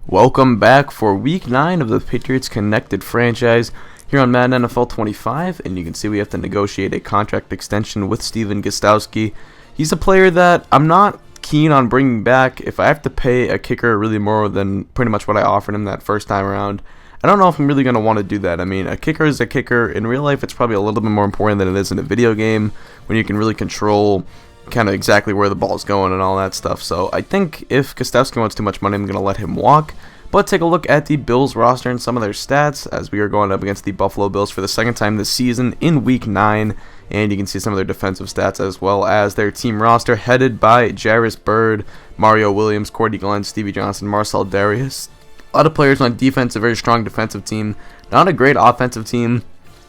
Welcome back for Week 9 of the Patriots Connected franchise here on Madden NFL 25, and you can see we have to negotiate a contract extension with Stephen Gostkowski. He's a player that I'm not keen on bringing back. If I have to pay a kicker really more than pretty much what I offered him that first time around, I don't know if I'm really going to want to do that. I mean, a kicker is a kicker. In real life, it's probably a little bit more important than it is in a video game when you can really control kind of exactly where the ball's going and all that stuff. So I think if Gostkowski wants too much money, I'm going to let him walk. But take a look at the Bills roster and some of their stats as we are going up against the Buffalo Bills for the second time this season in Week 9. And you can see some of their defensive stats as well as their team roster headed by Jairus Byrd, Mario Williams, Cordy Glenn, Stevie Johnson, Marcel Darius. A lot of players on defense, a very strong defensive team. Not a great offensive team.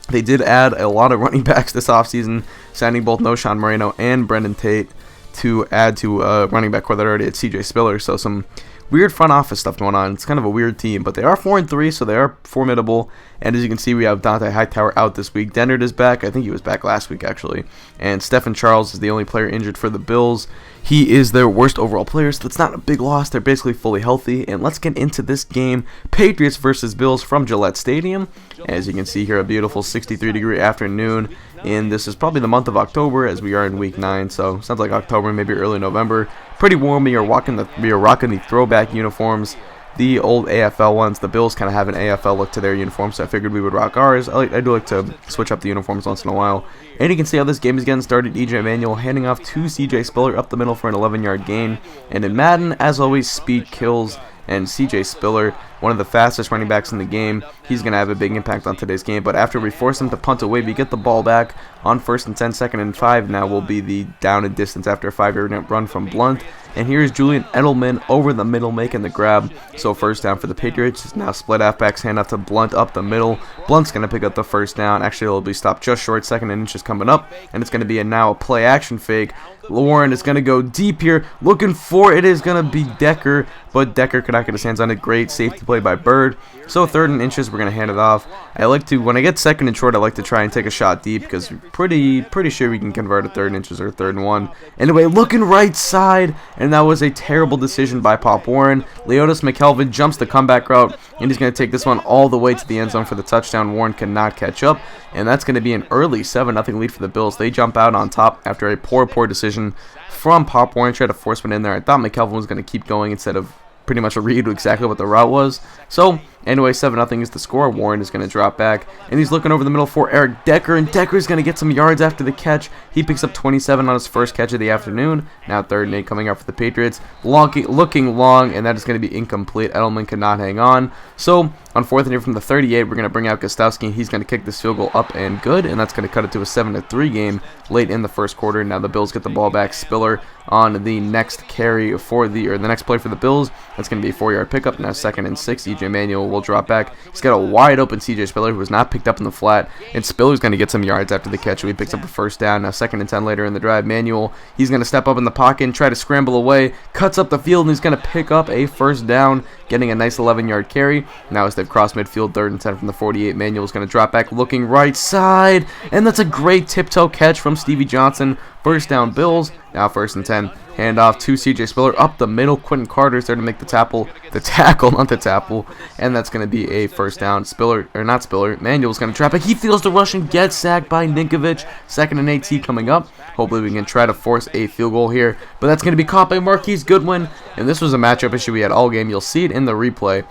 They did add a lot of running backs this offseason, signing both Noshawn Moreno and Brendan Tate to add to running back core that already had CJ Spiller. So some weird front office stuff going on. It's kind of a weird team, but they are 4-3, so they are formidable. And as you can see, we have Dante Hightower out this week. Dennard is back. I think he was back last week, actually. And Stephen Charles is the only player injured for the Bills. He is their worst overall player, so that's not a big loss. They're basically fully healthy. And let's get into this game. Patriots versus Bills from Gillette Stadium. As you can see here, a beautiful 63-degree afternoon. And this is probably the month of October as we are in Week 9. So sounds like October, maybe early November. Pretty warm. We are rocking the throwback uniforms, the old AFL ones. The Bills kind of have an AFL look to their uniforms, so I figured we would rock ours. I do like to switch up the uniforms once in a while. And you can see how this game is getting started. EJ Manuel handing off to CJ Spiller up the middle for an 11-yard gain. And in Madden, as always, speed kills. And CJ Spiller, one of the fastest running backs in the game, he's going to have a big impact on today's game. But after we force him to punt away, we get the ball back on 1st and 10, 2nd and 5. Now will be the down and distance after a 5-yard run from Blunt. And here's Julian Edelman over the middle making the grab. So first down for the Patriots. It's now split halfbacks, hand off to Blunt up the middle. Blunt's going to pick up the first down. Actually, it'll be stopped just short. 2nd and inches coming up. And it's going to be now a play action fake. Warren is going to go deep here. Looking for it is going to be Decker. But Decker could not get his hands on it. Great safety play by Byrd. So 3rd and inches, we're going to hand it off. I like to, when I get 2nd and short, I like to try and take a shot deep because pretty sure we can convert a 3rd and inches or 3rd and 1. Anyway, looking right side, and that was a terrible decision by Pop Warren. Leotis McKelvin jumps the comeback route, and he's going to take this one all the way to the end zone for the touchdown. Warren cannot catch up, and that's going to be an early 7-0 lead for the Bills. They jump out on top after a poor decision from Pop Warren. Tried to force one in there. I thought McKelvin was going to keep going instead of pretty much read exactly what the route was. So anyway, 7-0 is the score. Warren is going to drop back, and he's looking over the middle for Eric Decker, and Decker is going to get some yards after the catch. He picks up 27 on his first catch of the afternoon. Now 3rd and 8 coming up for the Patriots. Looking long, and that is going to be incomplete. Edelman cannot hang on. So on 4th and 8 from the 38, we're going to bring out Gostkowski, and he's going to kick this field goal up and good, and that's going to cut it to a 7-3 game late in the first quarter. Now the Bills get the ball back. Spiller on the next carry for the next play for the Bills. That's going to be a 4-yard pickup. Now 2nd and 6. EJ Manuel will drop back. He's got a wide open CJ Spiller who was not picked up in the flat, and Spiller's going to get some yards after the catch. So he picks up a first down. Now 2nd and 10 later in the drive. Manuel, he's going to step up in the pocket and try to scramble away. Cuts up the field, and he's going to pick up a first down, getting a nice 11-yard carry. Now as they've crossed midfield, 3rd and 10 from the 48, Manuel's going to drop back looking right side, and that's a great tiptoe catch from Stevie Johnson. First down Bills. Now 1st and 10. Hand off to CJ Spiller up the middle. Quentin Carter's there to make the tackle, and that's going to be a first down. Manuel's going to trap it. He feels the rush and gets sacked by Ninkovich. 2nd and 18 coming up. Hopefully we can try to force a field goal here, but that's going to be caught by Marquise Goodwin, and this was a matchup issue we had all game. You'll see it in the replay.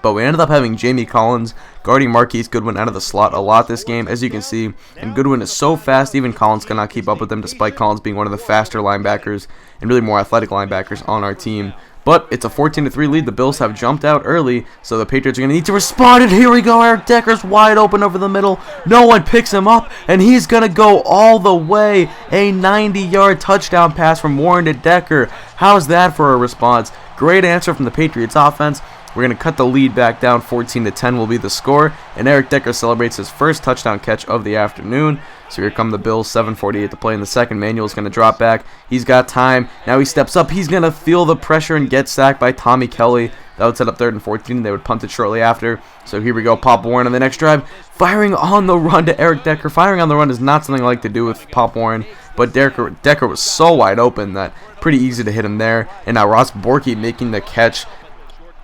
But we ended up having Jamie Collins guarding Marquise Goodwin out of the slot a lot this game, as you can see. And Goodwin is so fast, even Collins cannot keep up with him, despite Collins being one of the faster linebackers and really more athletic linebackers on our team. But it's a 14-3 lead. The Bills have jumped out early, so the Patriots are going to need to respond. And here we go. Eric Decker's wide open over the middle. No one picks him up, and he's going to go all the way. A 90-yard touchdown pass from Warren to Decker. How's that for a response? Great answer from the Patriots offense. We're going to cut the lead back down. 14-10 will be the score. And Eric Decker celebrates his first touchdown catch of the afternoon. So here come the Bills. 7:48 to play in the second. Manuel's going to drop back. He's got time. Now he steps up. He's going to feel the pressure and get sacked by Tommy Kelly. That would set up 3rd and 14. They would punt it shortly after. So here we go. Pop Warren on the next drive. Firing on the run to Eric Decker. Firing on the run is not something I like to do with Pop Warren. But Decker was so wide open that pretty easy to hit him there. And now Ross Borky making the catch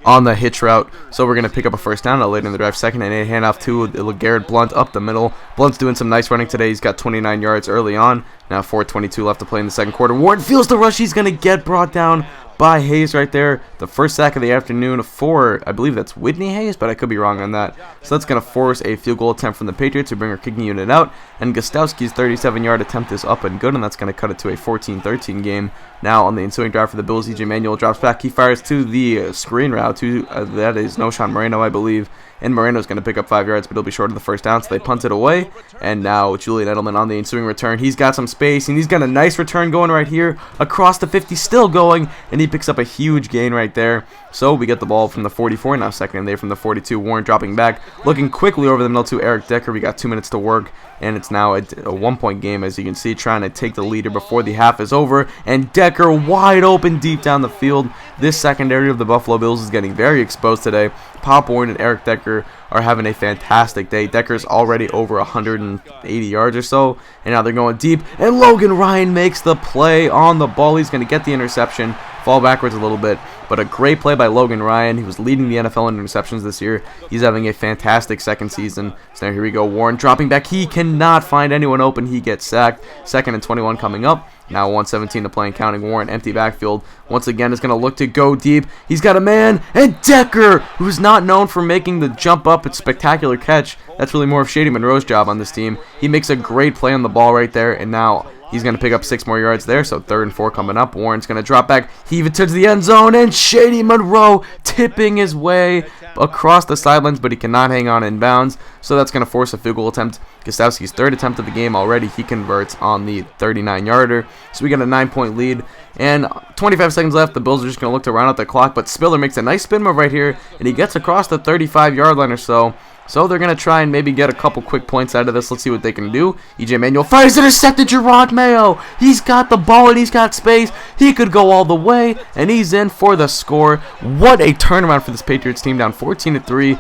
on the hitch route. So we're going to pick up a first down later in the drive. 2nd and 8, handoff to LeGarrette Blount up the middle. Blount's doing some nice running today. He's got 29 yards early on. Now 4:22 left to play in the second quarter. Warren feels the rush. He's going to get brought down by Hayes right there. The first sack of the afternoon for, I believe that's Whitney Hayes, but I could be wrong on that. So that's going to force a field goal attempt from the Patriots to bring our kicking unit out. And Gostowski's 37-yard attempt is up and good, and that's going to cut it to a 14-13 game. Now on the ensuing drive for the Bills, E.J. Manuel drops back. He fires to the screen route to, that is Noshawn Moreno, I believe. And Moreno's going to pick up 5 yards, but he'll be short of the first down, so they punt it away. And now Julian Edelman on the ensuing return. He's got some space, and he's got a nice return going right here across the 50, still going, and he picks up a huge gain right there. So we get the ball from the 44, now 2nd and 8 from the 42. Warren dropping back, looking quickly over the middle to Eric Decker. We got 2 minutes to work, and it's now a 1-point game, as you can see, trying to take the leader before the half is over. And Decker wide open deep down the field. This secondary of the Buffalo Bills is getting very exposed today. Pop Warren and Eric Decker are having a fantastic day. Decker's already over 180 yards or so, and now they're going deep, and Logan Ryan makes the play on the ball. He's going to get the interception, fall backwards a little bit, but a great play by Logan Ryan. He was leading the NFL in interceptions this year. He's having a fantastic second season. So now here we go, Warren dropping back. He cannot find anyone open. He gets sacked. 2nd and 21 coming up. Now 1:17 to play and counting. Warren, empty backfield. Once again is going to look to go deep. He's got a man, and Decker, who's not known for making the jump up and spectacular catch. That's really more of Shady Monroe's job on this team. He makes a great play on the ball right there, and now he's going to pick up 6 more yards there, so 3rd and 4 coming up. Warren's going to drop back, heave it to the end zone, and Shady Monroe tipping his way across the sidelines, but he cannot hang on in bounds, so that's going to force a field goal attempt. Gostowski's 3rd attempt of the game already. He converts on the 39-yarder, so we got a 9-point lead, and 25 seconds left. The Bills are just going to look to round out the clock, but Spiller makes a nice spin move right here, and he gets across the 35-yard line or so. So they're going to try and maybe get a couple quick points out of this. Let's see what they can do. E.J. Manuel fires, intercepted. Gerard Mayo. He's got the ball and he's got space. He could go all the way, and he's in for the score. What a turnaround for this Patriots team, down 14-3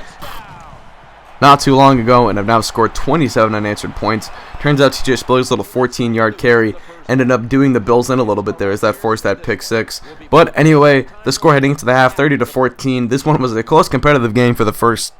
not too long ago, and have now scored 27 unanswered points. Turns out T.J. Spiller's little 14-yard carry ended up doing the Bills in a little bit there, as that forced that pick 6. But anyway, the score heading into the half, 30-14. This one was a close competitive game for the first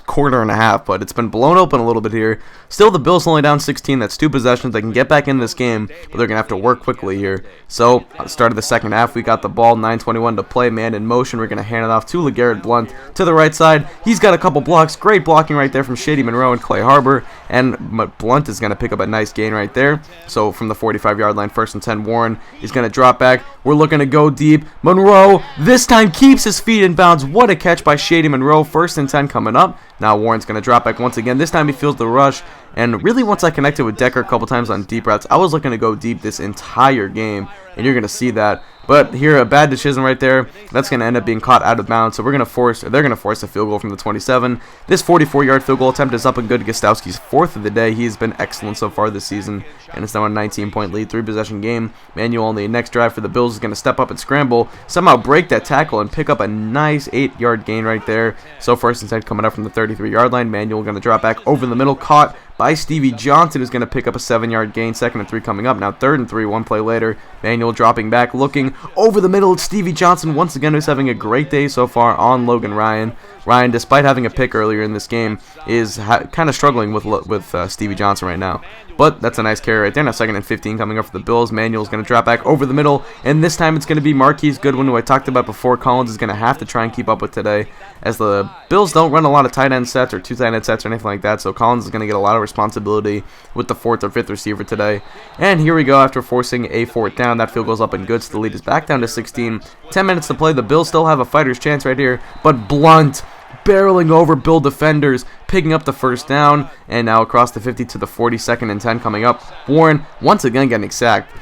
quarter and a half, but it's been blown open a little bit here. Still, the Bills only down 16. That's 2 possessions. They can get back in this game, but they're going to have to work quickly here. So, at the start of the second half, we got the ball, 9:21 to play, man in motion. We're going to hand it off to LeGarrette Blount to the right side. He's got a couple blocks. Great blocking right there from Shady Monroe and Clay Harbor, and Blount is going to pick up a nice gain right there. So, from the 45-yard line, 1st and 10, Warren is going to drop back. We're looking to go deep. Monroe this time keeps his feet in bounds. What a catch by Shady Monroe. 1st and 10 coming up. Now Warren's going to drop back once again. This time he feels the rush. And really, once I connected with Decker a couple times on deep routes, I was looking to go deep this entire game, and you're going to see that. But here, a bad decision right there. That's going to end up being caught out of bounds. So they're going to force a field goal from the 27. This 44-yard field goal attempt is up and good. Gostowski's 4th of the day. He has been excellent so far this season, and it's now a 19-point lead, 3-possession game. Manuel on the next drive for the Bills is going to step up and scramble, somehow break that tackle, and pick up a nice 8-yard gain right there. So 1st and 10 coming up from the 33-yard line. Manuel going to drop back over the middle, caught by Stevie Johnson, who's going to pick up a 7-yard gain. 2nd and 3 coming up. Now 3rd and 3, 1 play later. Manuel dropping back, looking over the middle. It's Stevie Johnson once again, who's having a great day so far on Logan Ryan. Ryan, despite having a pick earlier in this game, is kind of struggling with Stevie Johnson right now. But that's a nice carry right there. Now 2nd and 15 coming up for the Bills. Manuel's going to drop back over the middle, and this time it's going to be Marquise Goodwin, who I talked about before. Collins is going to have to try and keep up with today, as the Bills don't run a lot of tight end sets or 2 tight end sets or anything like that, so Collins is going to get a lot of responsibility with the 4th or 5th receiver today. And here we go after forcing a 4th down. That field goes up and good, so the lead is back down to 16. 10 minutes to play. The Bills still have a fighter's chance right here, but Blount barreling over Bill defenders, picking up the 1st down, and now across the 50 to the 40, 2nd and 10 coming up. Warren once again getting sacked.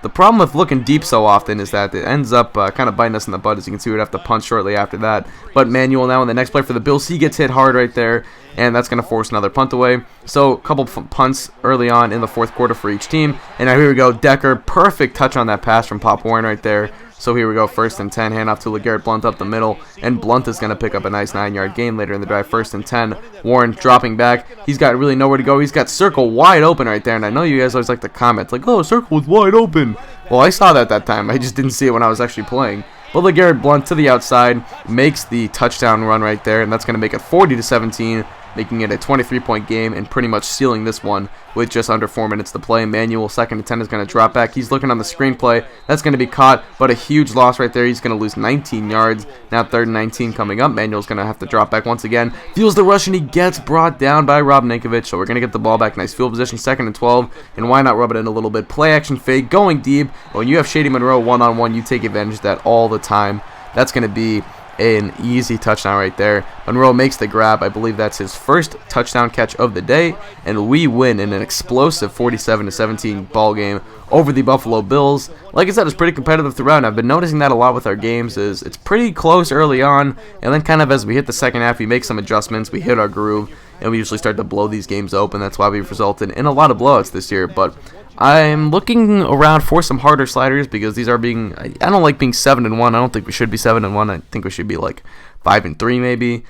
The problem with looking deep so often is that it ends up kind of biting us in the butt. As you can see, we'd have to punt shortly after that. But Manuel now in the next play for the Bills, he gets hit hard right there, and that's going to force another punt away. So a couple punts early on in the 4th quarter for each team. And now here we go, Decker, perfect touch on that pass from Pop Warren right there. So here we go, 1st and 10, handoff to LeGarrette Blount up the middle, and Blount is going to pick up a nice 9-yard gain later in the drive. 1st and 10, Warren dropping back. He's got really nowhere to go. He's got circle wide open right there, and I know you guys always like to comment, like, oh, circle was wide open. Well, I saw that time. I just didn't see it when I was actually playing. But LeGarrette Blount to the outside makes the touchdown run right there, and that's going to make it 40-17, making it a 23-point game and pretty much sealing this one with just under 4 minutes to play. Manuel, 2nd and 10, is going to drop back. He's looking on the screenplay. That's going to be caught, but a huge loss right there. He's going to lose 19 yards. Now 3rd and 19 coming up. Manuel's going to have to drop back once again. Feels the rush, and he gets brought down by Rob Ninkovich, so we're going to get the ball back. Nice field position, 2nd and 12, and why not rub it in a little bit? Play action fake, going deep. When you have Shady Monroe one-on-one, you take advantage of that all the time. That's going to be an easy touchdown right there. Monroe makes the grab. I believe that's his first touchdown catch of the day, and we win in an explosive 47-17 ball game over the Buffalo Bills. Like I said, it's pretty competitive throughout. I've been noticing that a lot with our games. Is it's pretty close early on, and then kind of as we hit the second half, we make some adjustments, we hit our groove, and we usually start to blow these games open. That's why we've resulted in a lot of blowouts this year. But I'm looking around for some harder sliders because these are being. I don't like being 7-1. I don't think we should be 7-1. I think we should be like 5-3 maybe.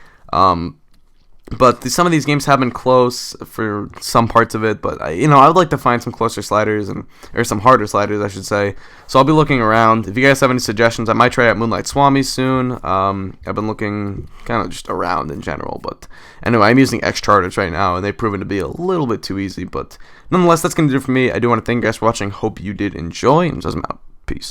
But some of these games have been close for some parts of it. But I would like to find some closer sliders or some harder sliders, I should say. So I'll be looking around. If you guys have any suggestions, I might try out Moonlight Swami soon. I've been looking kind of just around in general. But anyway, I'm using X Charters right now, and they've proven to be a little bit too easy. But nonetheless, that's going to do it for me. I do want to thank you guys for watching. Hope you did enjoy, and just out.